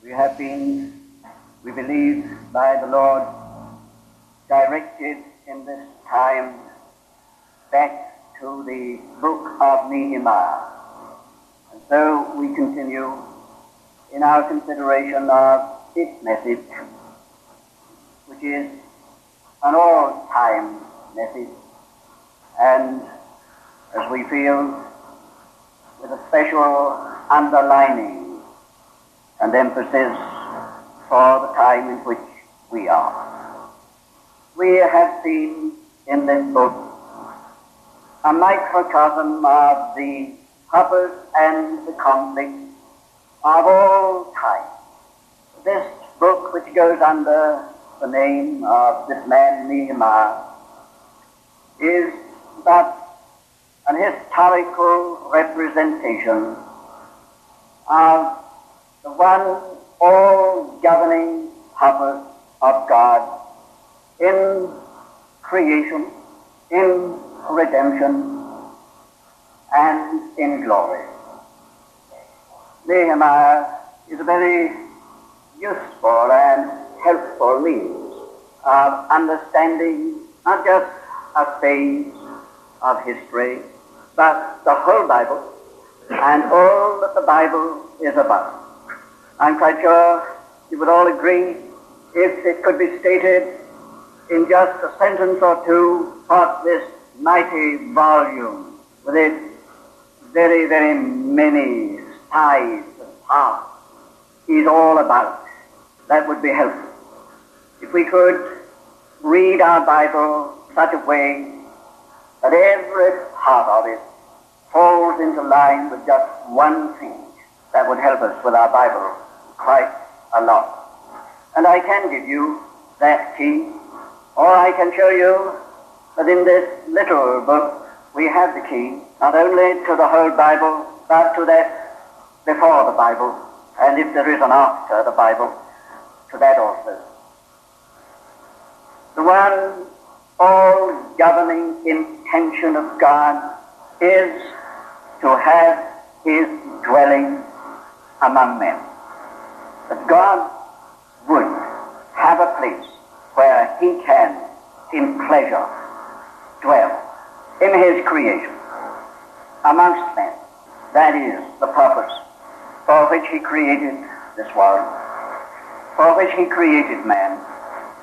We have been, we believe, by the Lord, directed in this time back to the book of Nehemiah. And so we continue in our consideration of its message, which is an all-time message, and as we feel, with a special underlining and emphasis for the time in which we are. We have seen in this book a microcosm of the purpose and the conflict of all time. This book, which goes under the name of this man Nehemiah, is but an historical representation of the one all-governing purpose of God in creation, in redemption, and in glory. Nehemiah is a very useful and helpful means of understanding not just a phase of history, but the whole Bible and all that the Bible is about. I'm quite sure you would all agree, if it could be stated in just a sentence or two, what this mighty volume, with its very, very many sides and parts, is all about. That would be helpful. If we could read our Bible in such a way that every part of it falls into line with just one thing, that would help us with our Bible quite a lot. And I can give you that key, or I can show you that in this little book we have the key, not only to the whole Bible, but to that before the Bible, and if there is an after the Bible, to that also. The one all-governing intention of God is to have his dwelling among men. That God would have a place where he can, in pleasure, dwell in his creation amongst men. That is the purpose for which he created this world, for which he created man,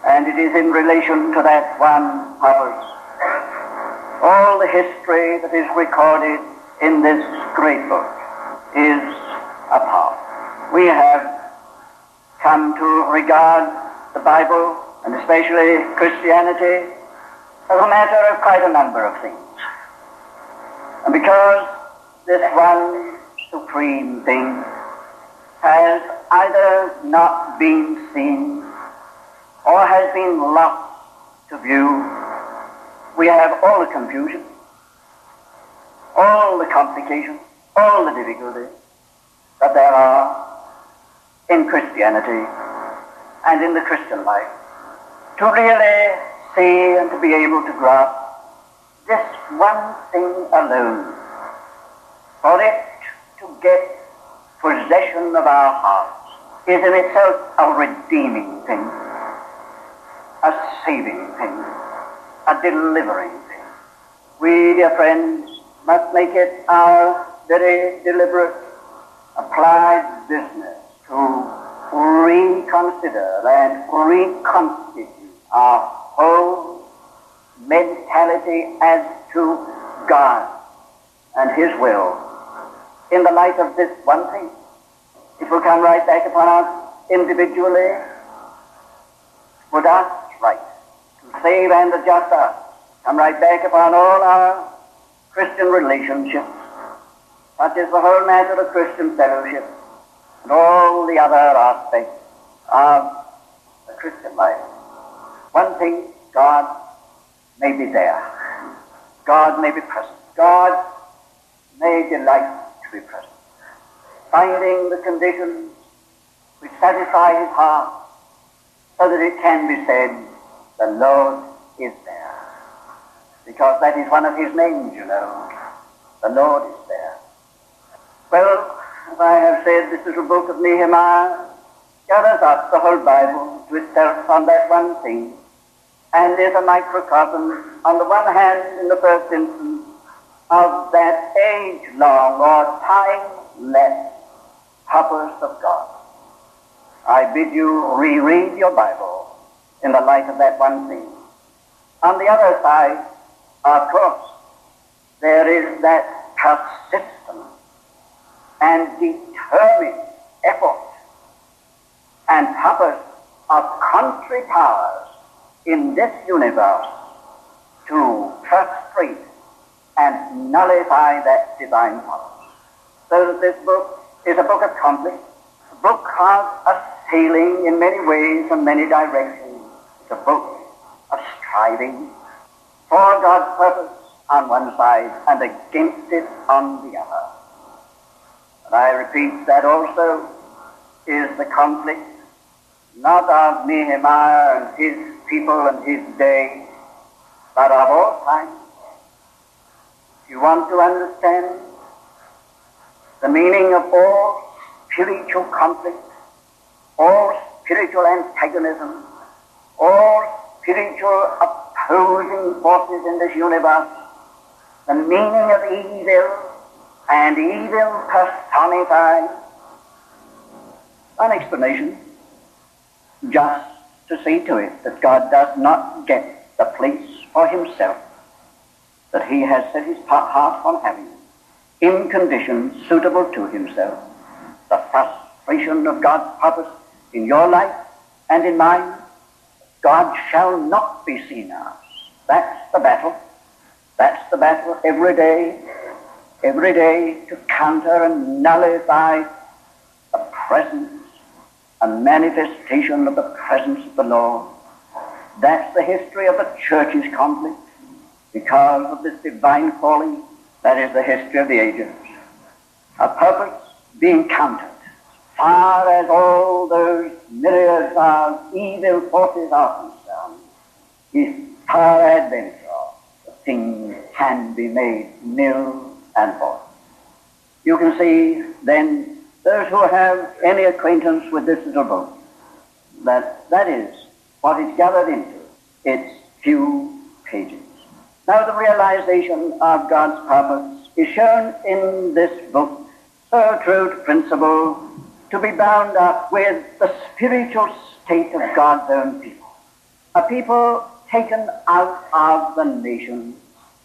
and it is in relation to that one purpose all the history that is recorded in this great book is a part. We have come to regard the Bible, and especially Christianity, as a matter of quite a number of things. And because this one supreme thing has either not been seen or has been lost to view, we have all the confusion, all the complications, all the difficulties that there are in Christianity and in the Christian life, to really see and to be able to grasp this one thing alone, for it to get possession of our hearts, is in itself a redeeming thing, a saving thing, a delivering thing. We, dear friends, must make it our very deliberate, applied business to reconsider and reconstitute our whole mentality as to God and his will in the light of this one thing. It will come right back upon us individually, with us right, to save and adjust us, come right back upon all our Christian relationships, such as the whole matter of Christian fellowship, and all the other aspects of the Christian life. One thing, God may be there. God may be present. God may delight to be present, finding the conditions which satisfy his heart, so that it can be said, the Lord is there. Because that is one of his names, you know. The Lord is there. Well, as I have said, this is a book of Nehemiah, gathers up the whole Bible to itself on that one thing, and is a microcosm, on the one hand, in the first instance, of that age-long or timeless purpose of God. I bid you reread your Bible in the light of that one thing. On the other side, of course, there is that persistent and determined effort and purpose of contrary powers in this universe to frustrate and nullify that divine power. So that this book is a book of conflict, a book of assailing in many ways and many directions. It's a book of striving for God's purpose on one side and against it on the other. And I repeat, that also is the conflict not of Nehemiah and his people and his day, but of all time. If you want to understand the meaning of all spiritual conflict, all spiritual antagonism, all spiritual opposing forces in this universe, the meaning of evil and evil personified, an explanation just to see to it that God does not get the place for himself that he has set his heart on having in conditions suitable to himself. The frustration of God's purpose in your life and in mine, God shall not be seen as. That's the battle. That's the battle every day to counter and nullify the presence and manifestation of the presence of the Lord. That's the history of the church's conflict. Because of this divine calling, that is the history of the ages. A purpose being countered, as far as all those myriads of evil forces are concerned, is peradventure the thing can be made nil and void. You can see then, those who have any acquaintance with this little book, that is what is gathered into its few pages. Now the realization of God's purpose is shown in this book, so true to principle, to be bound up with the spiritual state of God's own people. A people taken out of the nation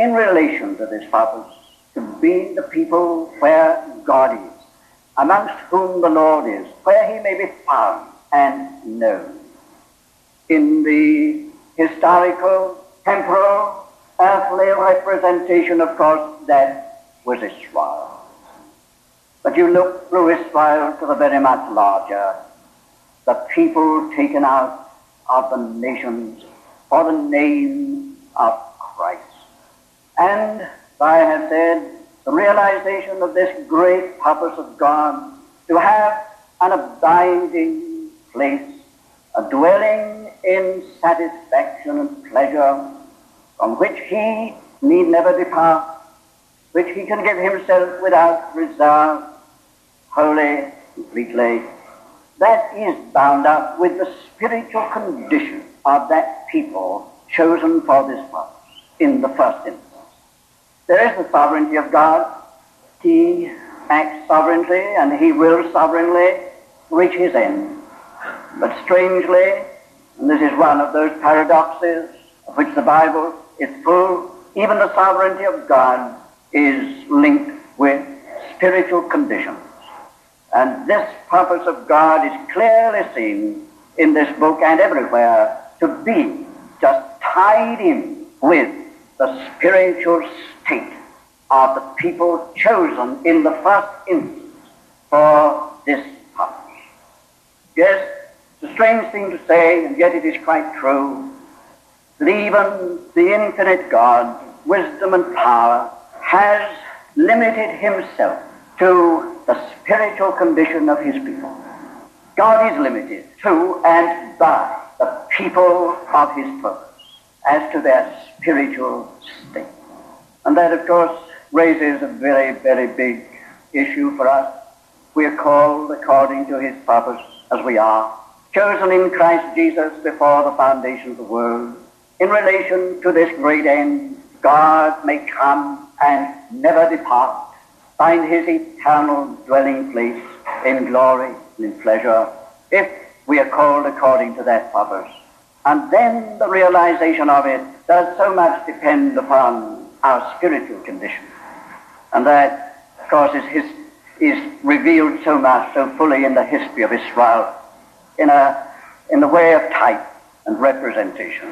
in relation to this purpose, to be the people where God is, amongst whom the Lord is, where he may be found and known. In the historical, temporal, earthly representation, of course, that was Israel. But you look through Israel to the very much larger, the people taken out of the nations for the name of Christ. And I have said, the realization of this great purpose of God to have an abiding place, a dwelling in satisfaction and pleasure from which he need never depart, which he can give himself without reserve, wholly, completely. That is bound up with the spiritual condition of that people chosen for this purpose in the first instance. There is the sovereignty of God. He acts sovereignly and he will sovereignly reach his end. But strangely, and this is one of those paradoxes of which the Bible is full, even the sovereignty of God is linked with spiritual conditions. And this purpose of God is clearly seen in this book and everywhere to be just tied in with the spiritual state of the people chosen in the first instance for this purpose. Yes, it's a strange thing to say, and yet it is quite true, that even the infinite God, wisdom and power, has limited himself to the spiritual condition of his people. God is limited to and by the people of his purpose as to their spiritual state. And that, of course, raises a very, very big issue for us. We are called according to his purpose as we are, chosen in Christ Jesus before the foundation of the world, in relation to this great end, God may come and never depart, find his eternal dwelling place in glory and in pleasure, if we are called according to that purpose. And then the realization of it does so much depend upon our spiritual condition. And that, of course, is revealed so much, so fully in the history of Israel, in the way of type and representation,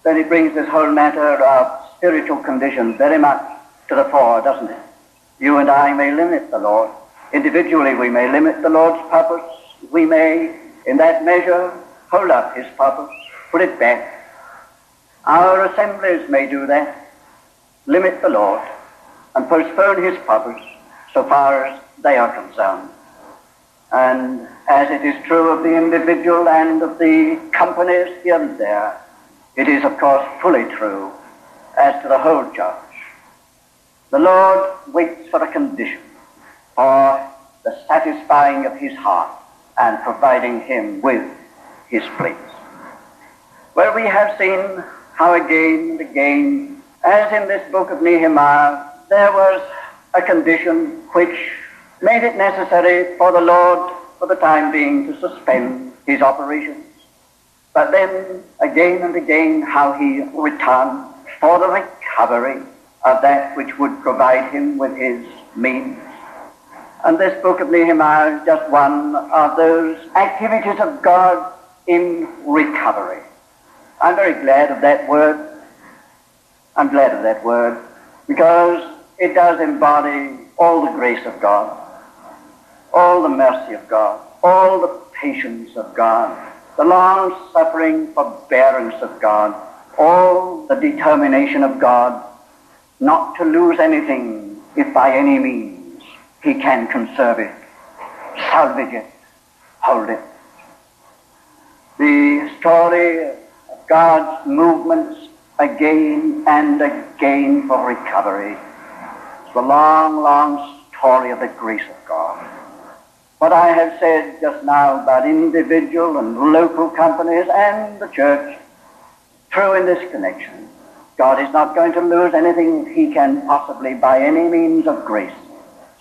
that it brings this whole matter of spiritual condition very much to the fore, doesn't it? You and I may limit the Lord. Individually, we may limit the Lord's purpose. We may, in that measure, hold up his purpose, put it back. Our assemblies may do that, limit the Lord, and postpone his purpose so far as they are concerned. And as it is true of the individual and of the companies here and there, it is, of course, fully true as to the whole church. The Lord waits for a condition, for the satisfying of his heart and providing him with his place. Well, we have seen how again and again, as in this book of Nehemiah, there was a condition which made it necessary for the Lord, for the time being, to suspend his operations. But then, again and again, how he returned for the recovery of that which would provide him with his means. And this book of Nehemiah is just one of those activities of God in recovery. I'm very glad of that word. I'm glad of that word because it does embody all the grace of God, all the mercy of God, all the patience of God, the long-suffering forbearance of God, all the determination of God not to lose anything if by any means he can conserve it, salvage it, hold it. The story of God's movements again and again for recovery. It's the long, long story of the grace of God. What I have said just now about individual and local companies and the church, true in this connection. God is not going to lose anything he can possibly, by any means of grace,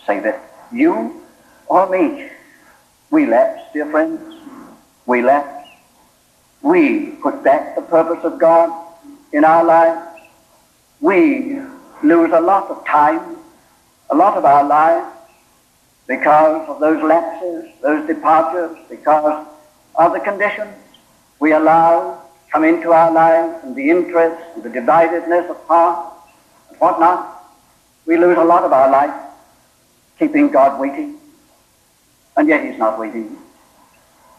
save it. You or me. We lapse, dear friends. We lapse. We put back the purpose of God in our lives. We lose a lot of time, a lot of our lives, because of those lapses, those departures, because of the conditions we allow come into our lives, and the interest and the dividedness of heart and whatnot. We lose a lot of our life keeping God waiting, and yet he's not waiting.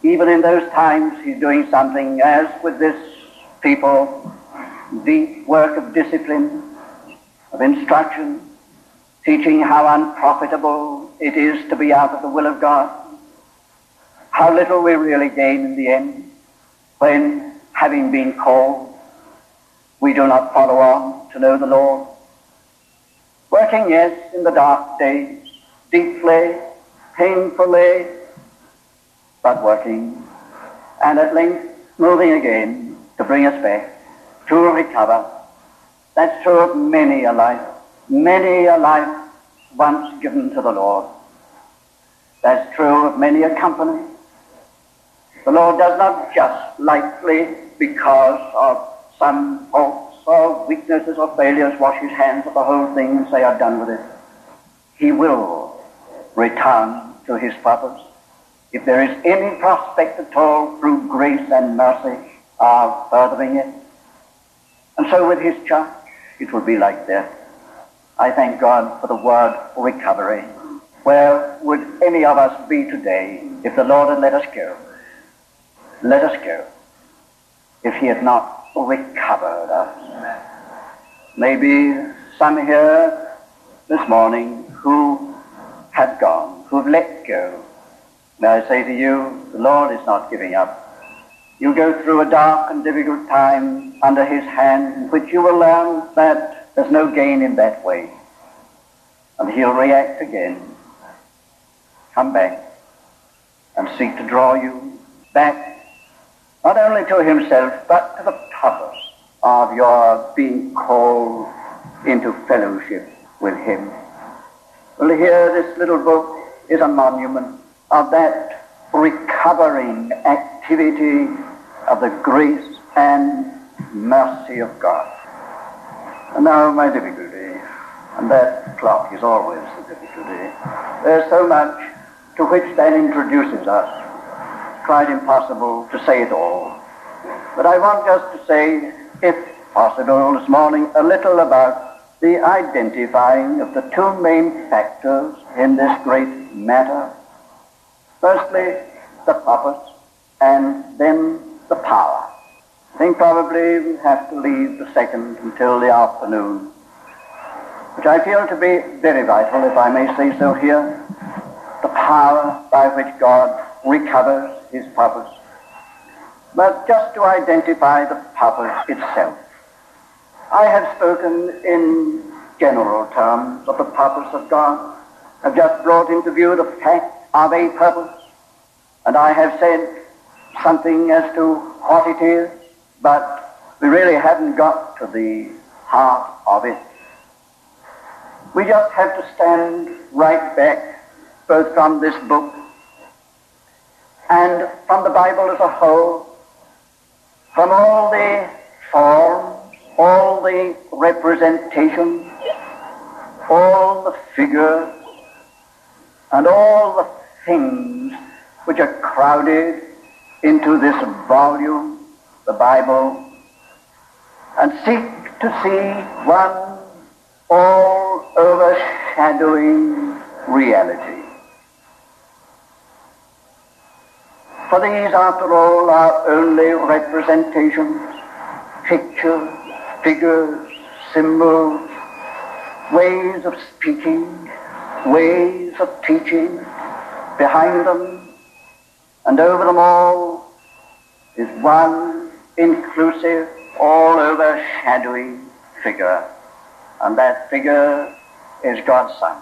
Even in those times he's doing something, as with this people, deep work of discipline, of instruction, teaching how unprofitable it is to be out of the will of God, how little we really gain in the end when, having been called, we do not follow on to know the Lord. Working, yes, in the dark days, deeply, painfully, but working, and at length moving again to bring us back, to recover. That's true of many a life once given to the Lord. That's true of many a company. The Lord does not just lightly, because of some faults or weaknesses or failures, wash his hands of the whole thing and say, I've done with it. He will return to his purpose. If there is any prospect at all through grace and mercy of furthering it. And so with his church, it will be like that. I thank God for the word recovery. Where would any of us be today if the Lord had let us go? Let us go. If he had not recovered us. Maybe some here this morning who have gone, who have let go. May I say to you, the Lord is not giving up. You go through a dark and difficult time under his hand, in which you will learn that there's no gain in that way. And he'll react again. Come back and seek to draw you back not only to himself, but to the purpose of your being called into fellowship with him. Well, here this little book is a monument of that recovering activity of the grace and mercy of God. And now my difficulty, and that clock is always the difficulty. There's so much to which that introduces us. It's quite impossible to say it all. But I want just to say, if possible this morning, a little about the identifying of the two main factors in this great matter. Firstly, the purpose, and then the power. I think probably we'll have to leave the second until the afternoon, which I feel to be very vital, if I may say so here, the power by which God recovers his purpose. But just to identify the purpose itself, I have spoken in general terms of the purpose of God. I've just brought into view the fact of a purpose, and I have said something as to what it is, but we really haven't got to the heart of it. We just have to stand right back, both from this book and from the Bible as a whole, from all the forms, all the representations, all the figures, and all the things which are crowded into this volume, the Bible, and seek to see one all overshadowing reality. For these, after all, are only representations, pictures, figures, symbols, ways of speaking, ways of teaching. Behind them and over them all is one inclusive, all overshadowing figure, and that figure is God's Son.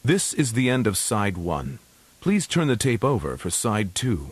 This is the end of Side 1. Please turn the tape over for Side 2.